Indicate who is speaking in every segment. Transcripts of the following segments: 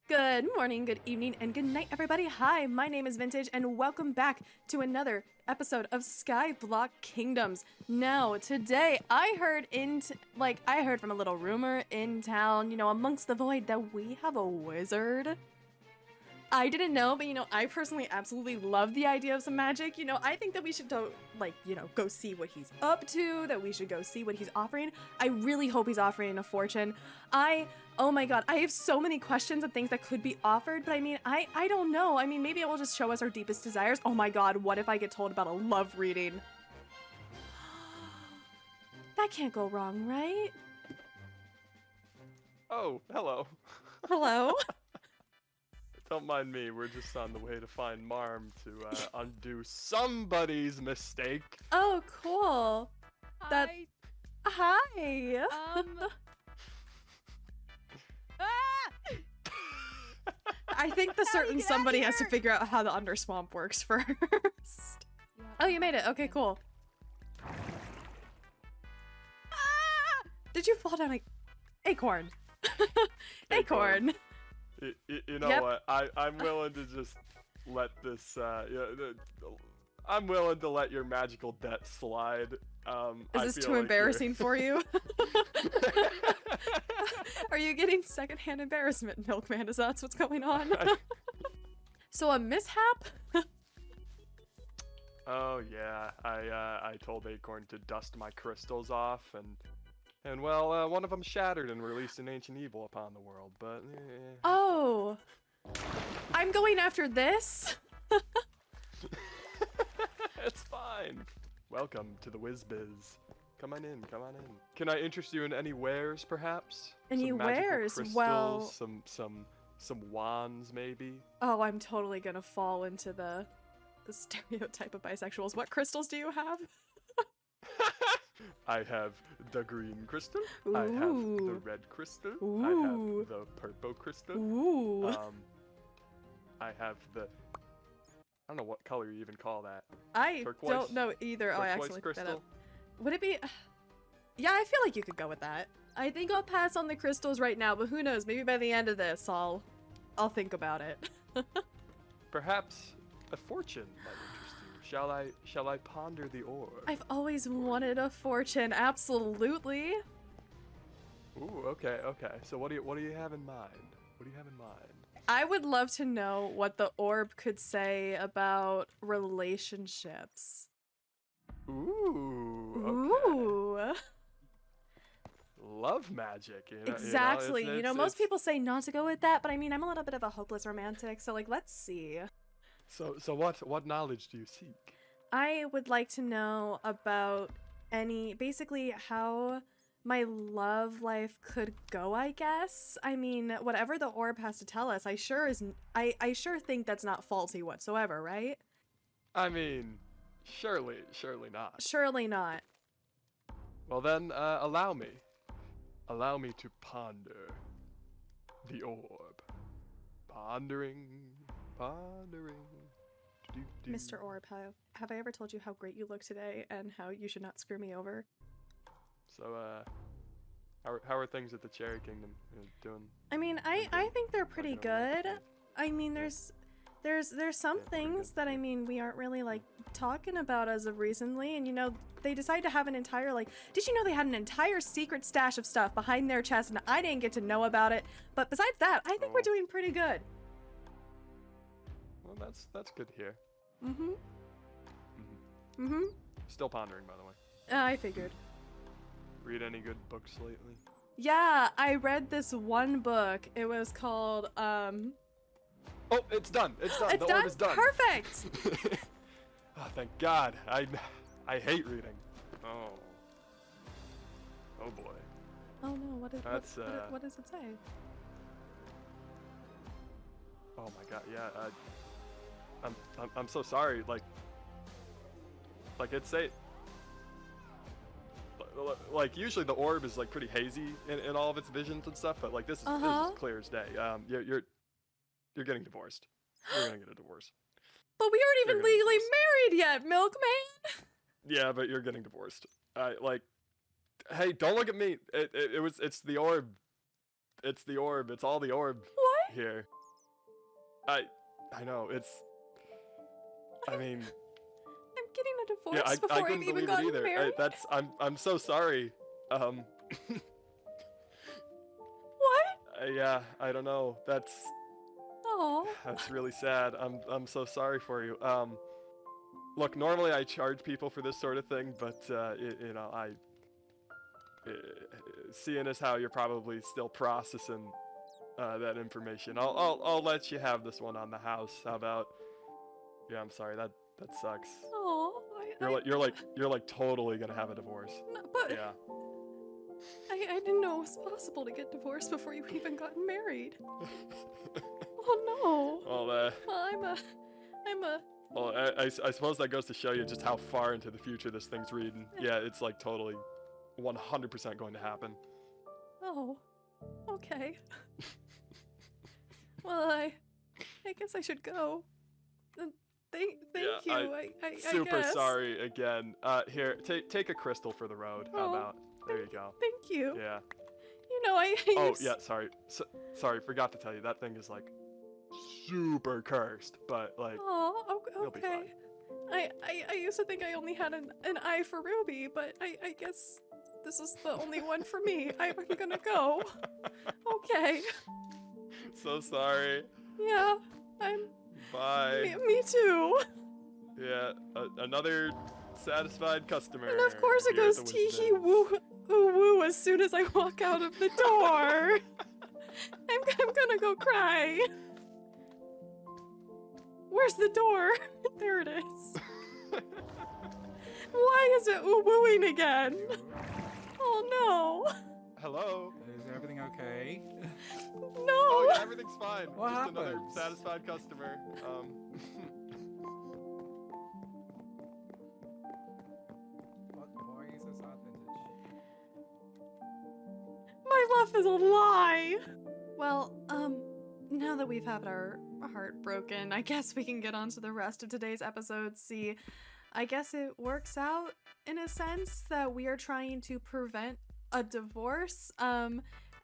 Speaker 1: Good morning, good evening, and good night, everybody. Hi, my name is Vintage, and welcome back to another episode of Skyblock Kingdoms. Now, today, I heard from a little rumor in town, amongst the void, that we have a wizard. I didn't know, but I personally absolutely love the idea of some magic. I think that we should go see what he's up to, that we should go see what he's offering. I really hope he's offering a fortune. Oh my god, I have so many questions and things that could be offered, but I don't know. Maybe it will just show us our deepest desires. Oh my god, what if I get told about a love reading? That can't go wrong, right?
Speaker 2: Oh, hello.
Speaker 1: Hello?
Speaker 2: Don't mind me, we're just on the way to find Marm to undo somebody's mistake.
Speaker 1: Oh, cool.
Speaker 3: Hi.
Speaker 1: Hi. I think the certain somebody has to figure out how the underswamp works first.
Speaker 3: Yeah.
Speaker 1: Oh, you made it. Okay, cool. Did you fall down like acorn? Acorn.
Speaker 2: You know
Speaker 1: Yep.
Speaker 2: what? I'm willing to just let this. I'm willing to let your magical debt slide.
Speaker 1: Is this too embarrassing for you? Are you getting secondhand embarrassment, Milkman? Is that what's going on? So a mishap?
Speaker 2: Oh yeah, I told Acorn to dust my crystals off, and well, one of them shattered and released an ancient evil upon the world. But
Speaker 1: Oh, I'm going after this.
Speaker 2: it's fine. Welcome to the WizBiz. Come on in, come on in. Can I interest you in any wares, perhaps?
Speaker 1: Any
Speaker 2: Some magical
Speaker 1: wares?
Speaker 2: crystals,
Speaker 1: Well-
Speaker 2: some wands, maybe.
Speaker 1: Oh, I'm totally gonna fall into the stereotype of bisexuals. What crystals do you have?
Speaker 2: I have the green crystal. I have the
Speaker 1: Ooh.
Speaker 2: red crystal.
Speaker 1: Ooh.
Speaker 2: I have the purple crystal.
Speaker 1: Ooh.
Speaker 2: I have the. I don't know what color you even call that.
Speaker 1: I
Speaker 2: turquoise-
Speaker 1: don't know either. Oh, I
Speaker 2: Turquoise
Speaker 1: actually picked that
Speaker 2: crystal.
Speaker 1: up. Would it be? Yeah, I feel like you could go with that. I think I'll pass on the crystals right now, but who knows? Maybe by the end of this, I'll think about it.
Speaker 2: Perhaps a fortune might interest you. Shall I ponder the orb?
Speaker 1: I've always wanted a fortune. Absolutely.
Speaker 2: Ooh, okay. So what do you have in mind? What do you have in mind?
Speaker 1: I would love to know what the orb could say about relationships.
Speaker 2: Ooh. Okay.
Speaker 1: Ooh.
Speaker 2: Love magic.
Speaker 1: Exactly.
Speaker 2: It's-
Speaker 1: Most people say not to go with that, but I'm a little bit of a hopeless romantic, so let's see.
Speaker 2: So what knowledge do you seek?
Speaker 1: I would like to know about basically how my love life could go, I guess. Whatever the orb has to tell us, I sure think that's not faulty whatsoever, right?
Speaker 2: Surely not.
Speaker 1: Surely not.
Speaker 2: Well then, allow me to ponder the orb. Pondering. Do-do-do.
Speaker 1: Mr. Orb, have I ever told you how great you look today and how you should not screw me over?
Speaker 2: So, how are things at the Cherry Kingdom doing?
Speaker 1: I think they're pretty
Speaker 2: Working
Speaker 1: good.
Speaker 2: on
Speaker 1: There's some
Speaker 2: Yeah, pretty
Speaker 1: things
Speaker 2: good.
Speaker 1: that we aren't really talking about as of recently, and they decided to have an entire did you know they had an entire secret stash of stuff behind their chest and I didn't get to know about it? But besides that, I think we're
Speaker 2: Oh.
Speaker 1: doing pretty good.
Speaker 2: Well, that's good to hear.
Speaker 1: Mm-hmm.
Speaker 2: Mhm.
Speaker 1: Mm-hmm.
Speaker 2: Still pondering, by the way.
Speaker 1: I figured.
Speaker 2: Read any good books lately?
Speaker 1: Yeah, I read this one book. It was called
Speaker 2: Oh, it's done. It's done.
Speaker 1: It's
Speaker 2: The
Speaker 1: done?
Speaker 2: orb is done.
Speaker 1: Perfect.
Speaker 2: Oh, thank God. I hate reading. Oh. Oh boy.
Speaker 1: Oh no, what
Speaker 2: That's,
Speaker 1: what does it say?
Speaker 2: Oh my God. Yeah. I'm so sorry. Like it's say. Usually the orb is pretty hazy in all of its visions and stuff, but this is clear as day. You're getting divorced. You're gonna get a divorce.
Speaker 1: But we aren't even
Speaker 2: You're getting
Speaker 1: legally
Speaker 2: divorced.
Speaker 1: married yet, Milkman.
Speaker 2: Yeah, but you're getting divorced. Hey, don't look at me. It's the orb. It's the orb. It's all the orb.
Speaker 1: What?
Speaker 2: here. I know, it's... I mean...
Speaker 1: I'm getting a divorce
Speaker 2: Yeah, I
Speaker 1: before I've
Speaker 2: couldn't
Speaker 1: even
Speaker 2: believe it
Speaker 1: gotten
Speaker 2: either.
Speaker 1: married.
Speaker 2: I'm so sorry.
Speaker 1: What?
Speaker 2: Yeah, I don't know. That's
Speaker 1: Oh.
Speaker 2: really sad. I'm so sorry for you. Look, normally I charge people for this sort of thing, but you know, seeing as how you're probably still processing that information, I'll let you have this one on the house. How about? Yeah, I'm sorry. That sucks.
Speaker 1: Oh.
Speaker 2: You're like totally gonna have a divorce.
Speaker 1: No, but
Speaker 2: Yeah.
Speaker 1: I didn't know it was possible to get divorced before you even got married. Oh no.
Speaker 2: Well,
Speaker 1: I'm a.
Speaker 2: well, I suppose that goes to show you just how far into the future this thing's reading. Yeah, it's like totally 100% going to happen.
Speaker 1: Oh. Okay. Well, I guess I should go. Thank you. I
Speaker 2: super
Speaker 1: guess.
Speaker 2: sorry again. Here, take a crystal for the road. How about? There you go.
Speaker 1: Thank you.
Speaker 2: Yeah.
Speaker 1: You know, I
Speaker 2: Oh yeah, sorry. Sorry, forgot to tell you that thing is like super cursed, but like
Speaker 1: Oh,
Speaker 2: you'll be
Speaker 1: okay.
Speaker 2: fine.
Speaker 1: I used to think I only had an eye for Ruby, but I guess this is the only one for me. I'm gonna go. Okay.
Speaker 2: So sorry.
Speaker 1: Yeah, I'm.
Speaker 2: Bye.
Speaker 1: Me too.
Speaker 2: Yeah, another satisfied customer.
Speaker 1: And of course it
Speaker 2: here at
Speaker 1: goes
Speaker 2: the
Speaker 1: tee hee
Speaker 2: Winston's.
Speaker 1: woo woo as soon as I walk out of the door. I'm gonna go cry. Where's the door? There it is. Why is it wooing again? Oh no.
Speaker 2: Hello.
Speaker 4: Is everything okay?
Speaker 1: No.
Speaker 2: Oh yeah, everything's fine.
Speaker 4: What
Speaker 2: Just another
Speaker 4: happens?
Speaker 2: satisfied customer.
Speaker 4: Why are you so sad, Vintage?
Speaker 1: My love is a lie. Well, now that we've had our heart broken, I guess we can get on to the rest of today's episode. See, I guess it works out in a sense that we are trying to prevent a divorce.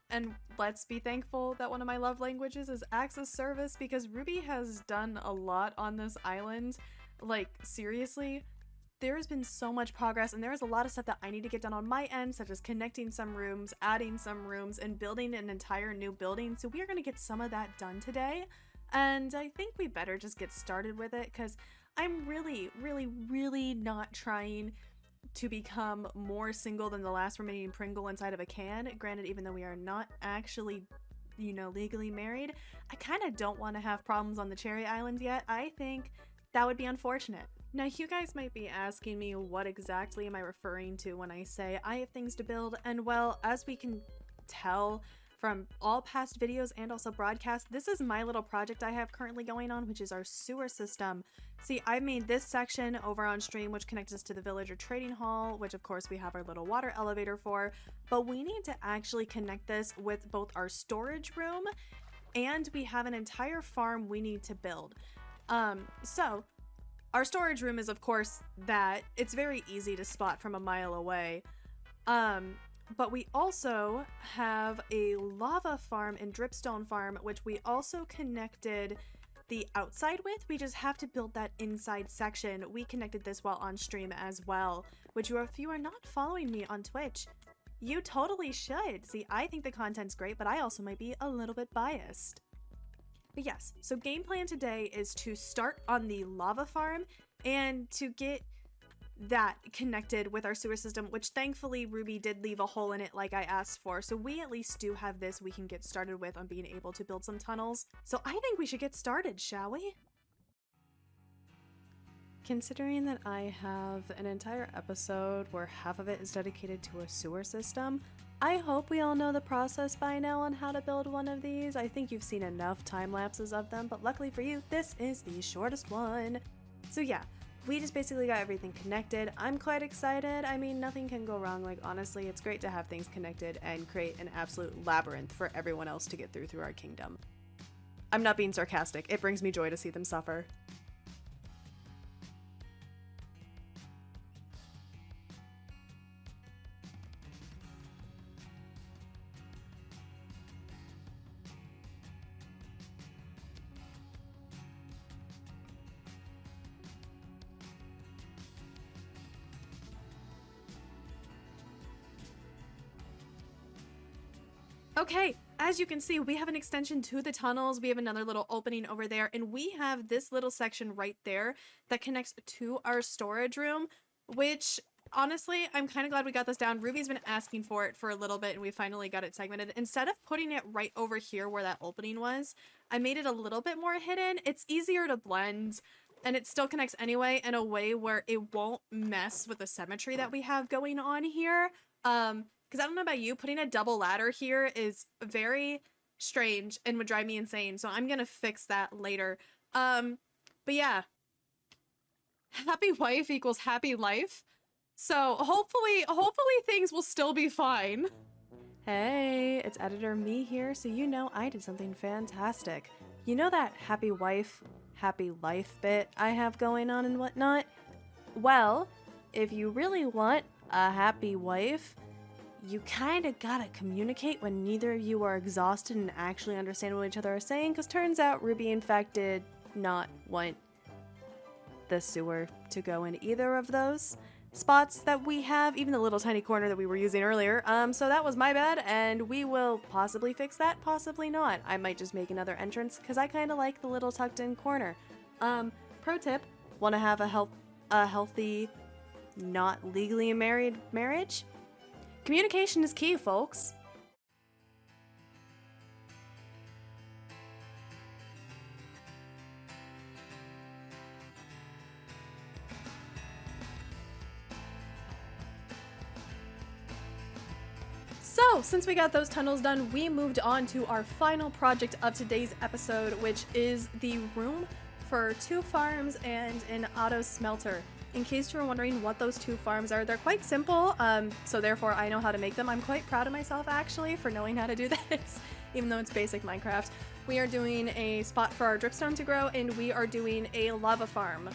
Speaker 1: And let's be thankful that one of my love languages is acts of service, because Ruby has done a lot on this island. Like, seriously, there has been so much progress, and there is a lot of stuff that I need to get done on my end, such as connecting some rooms, adding some rooms, and building an entire new building. So we are going to get some of that done today, and I think we better just get started with it, because I'm really, really, really not trying to become more single than the last remaining Pringle inside of a can. Granted, even though we are not actually, you know, legally married, I kind of don't want to have problems on the Cherry Island yet. I think that would be unfortunate. Now, you guys might be asking me, what exactly am I referring to when I say I have things to build? And well, as we can tell from all past videos and also broadcasts, this is my little project I have currently going on, which is our sewer system. See, I made this section over on stream, which connects us to the villager trading hall, which of course we have our little water elevator for, but we need to actually connect this with both our storage room, and we have an entire farm we need to build. So our storage room is, of course, that it's very easy to spot from a mile away. But we also have a lava farm and dripstone farm, which we also connected the outside with. We just have to build that inside section. We connected this while on stream as well, which if you are not following me on Twitch, you totally should. See, I think the content's great, but I also might be a little bit biased. But yes, so game plan today is to start on the lava farm and to get that connected with our sewer system, which thankfully Ruby did leave a hole in it like I asked for, so we at least do have this we can get started with on being able to build some tunnels. So I think we should get started, shall we? Considering that I have an entire episode where half of it is dedicated to a sewer system, I hope we all know the process by now on how to build one of these. I think you've seen enough time lapses of them, but luckily for you, this is the shortest one. So yeah, we just basically got everything connected. I'm quite excited. I mean, nothing can go wrong. Like, honestly, it's great to have things connected and create an absolute labyrinth for everyone else to get through our kingdom. I'm not being sarcastic. It brings me joy to see them suffer. Okay, as you can see, we have an extension to the tunnels. We have another little opening over there, and we have this little section right there that connects to our storage room, which honestly, I'm kind of glad we got this down. Ruby's been asking for it for a little bit, and we finally got it segmented. Instead of putting it right over here where that opening was, I made it a little bit more hidden. It's easier to blend, and it still connects anyway in a way where it won't mess with the symmetry that we have going on here. Because I don't know about you, putting a double ladder here is very strange and would drive me insane. So I'm gonna fix that later. But yeah, happy wife equals happy life. So hopefully things will still be fine. Hey, it's editor me here, so you know I did something fantastic. You know that happy wife, happy life bit I have going on and whatnot? Well, if you really want a happy wife, you kinda gotta communicate when neither of you are exhausted and actually understand what each other are saying, because turns out Ruby in fact did not want the sewer to go in either of those spots that we have, even the little tiny corner that we were using earlier. So that was my bad, and we will possibly fix that, possibly not. I might just make another entrance, because I kinda like the little tucked in corner. Pro tip, wanna have a healthy, not legally married marriage? Communication is key, folks. So, since we got those tunnels done, we moved on to our final project of today's episode, which is the room for 2 farms and an auto smelter. In case you were wondering what those 2 farms are, they're quite simple, so therefore I know how to make them. I'm quite proud of myself, actually, for knowing how to do this, even though it's basic Minecraft. We are doing a spot for our dripstone to grow, and we are doing a lava farm.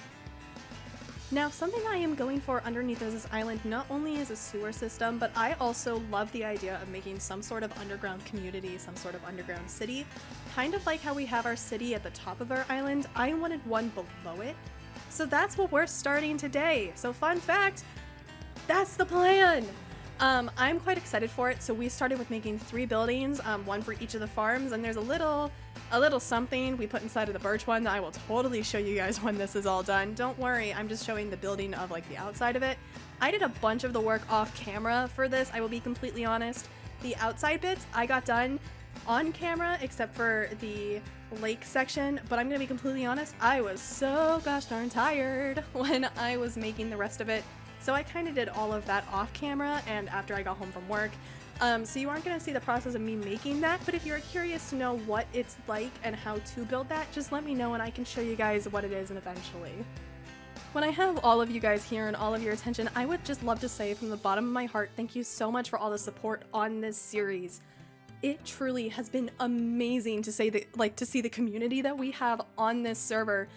Speaker 1: Now, something I am going for underneath this island not only is a sewer system, but I also love the idea of making some sort of underground community, some sort of underground city. Kind of like how we have our city at the top of our island, I wanted one below it. So that's what we're starting today. So fun fact, that's the plan. I'm quite excited for it. So we started with making 3 buildings, 1 for each of the farms, and there's a little something we put inside of the birch one that I will totally show you guys when this is all done. Don't worry, I'm just showing the building of like the outside of it. I did a bunch of the work off camera for this, I will be completely honest. The outside bits I got done on camera except for the lake section, but I'm gonna be completely honest, I was so gosh darn tired when I was making the rest of it. So I kind of did all of that off camera and after I got home from work. So you aren't going to see the process of me making that, but if you're curious to know what it's like and how to build that, just let me know and I can show you guys what it is and eventually. When I have all of you guys here and all of your attention, I would just love to say from the bottom of my heart, thank you so much for all the support on this series. It truly has been amazing to see the community that we have on this server.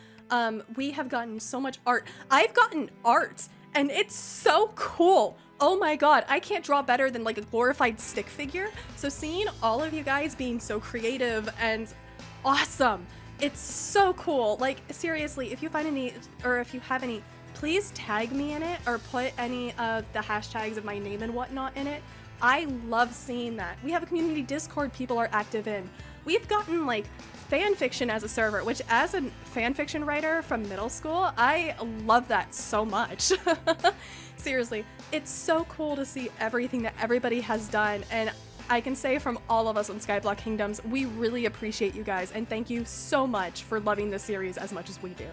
Speaker 1: We have gotten so much art. I've gotten art! And it's so cool. Oh my god, I can't draw better than like a glorified stick figure. So seeing all of you guys being so creative and awesome, it's so cool. Like seriously, if you find any, or if you have any, please tag me in it or put any of the hashtags of my name and whatnot in it. I love seeing that. We have a community Discord people are active in. We've gotten like fan fiction as a server, which as a fan fiction writer from middle school, I love that so much. Seriously, it's so cool to see everything that everybody has done, and I can say from all of us on Skyblock Kingdoms, we really appreciate you guys, and thank you so much for loving this series as much as we do.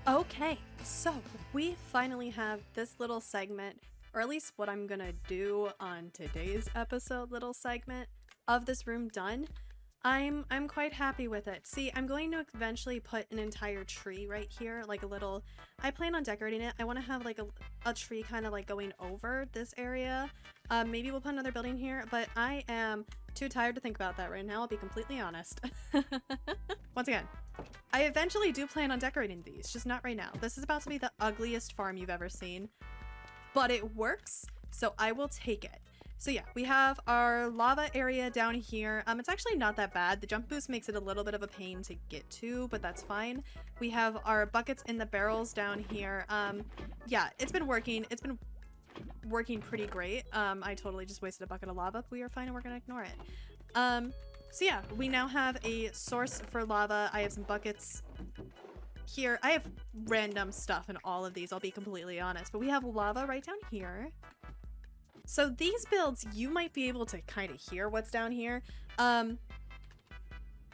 Speaker 1: Okay, so we finally have this little segment, or at least what I'm gonna do on today's episode little segment of this room done. I'm quite happy with it. See, I'm going to eventually put an entire tree right here, like a little, I plan on decorating it. I want to have like a tree kind of like going over this area. Maybe we'll put another building here, but I am too tired to think about that right now, I'll be completely honest. Once again, I eventually do plan on decorating these, just not right now. This is about to be the ugliest farm you've ever seen. but it works, so I will take it. So yeah, we have our lava area down here. It's actually not that bad. The jump boost makes it a little bit of a pain to get to, but that's fine. We have our buckets in the barrels down here. Yeah, it's been working. It's been working pretty great. I totally just wasted a bucket of lava, but we are fine and we're gonna ignore it. So yeah, we now have a source for lava. I have some buckets here. I have random stuff in all of these, I'll be completely honest, but we have lava right down here. So these builds, you might be able to kind of hear what's down here.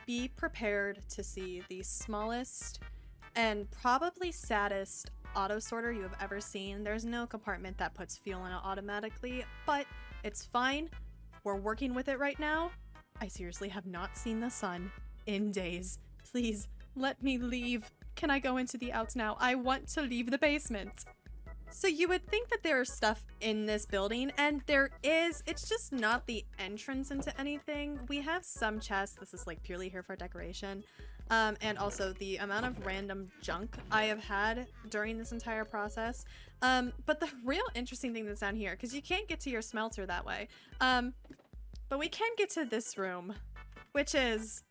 Speaker 1: Be prepared to see the smallest and probably saddest auto sorter you have ever seen. There's no compartment that puts fuel in it automatically, but it's fine. We're working with it right now. I seriously have not seen the sun in days. Please let me leave. Can I go into the outs now? I want to leave the basement. So you would think that there's stuff in this building, and there is. It's just not the entrance into anything. We have some chests. This is like purely here for decoration. And also the amount of random junk I have had during this entire process. But the real interesting thing that's down here, because you can't get to your smelter that way. But we can get to this room, which is...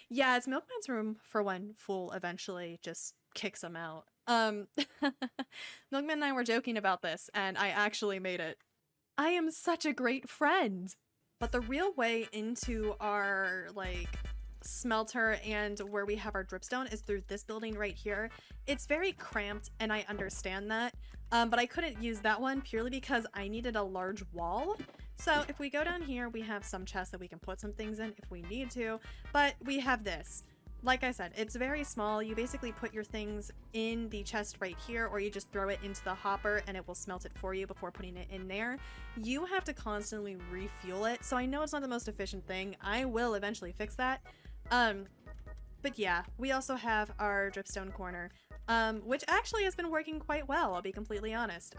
Speaker 1: Yeah, it's Milkman's room for when Fool eventually just kicks him out. Milkman and I were joking about this, and I actually made it. I am such a great friend! But the real way into our, like, smelter and where we have our dripstone is through this building right here. It's very cramped, and I understand that, but I couldn't use that one purely because I needed a large wall. So if we go down here, we have some chests that we can put some things in if we need to, but we have this. Like I said, it's very small. You basically put your things in the chest right here, or you just throw it into the hopper and it will smelt it for you before putting it in there. You have to constantly refuel it, so I know it's not the most efficient thing. I will eventually fix that. But yeah, we also have our dripstone corner, which actually has been working quite well, I'll be completely honest.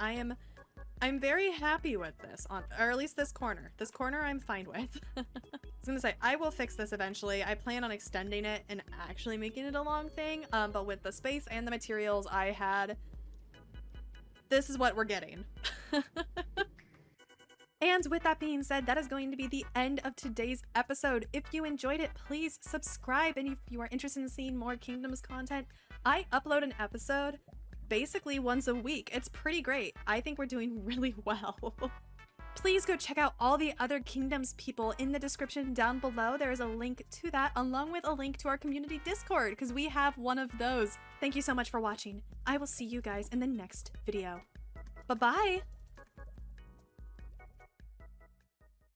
Speaker 1: I'm very happy with this, or at least this corner. This corner I'm fine with. I was gonna say, I will fix this eventually. I plan on extending it and actually making it a long thing, but with the space and the materials I had, this is what we're getting. And with that being said, that is going to be the end of today's episode. If you enjoyed it, please subscribe, and if you are interested in seeing more Kingdoms content, I upload an episode basically once a week. It's pretty great. I think we're doing really well. Please go check out all the other Kingdoms people in the description down below. There is a link to that, along with a link to our community Discord, because we have one of those. Thank you so much for watching. I will see you guys in the next video. Bye-bye!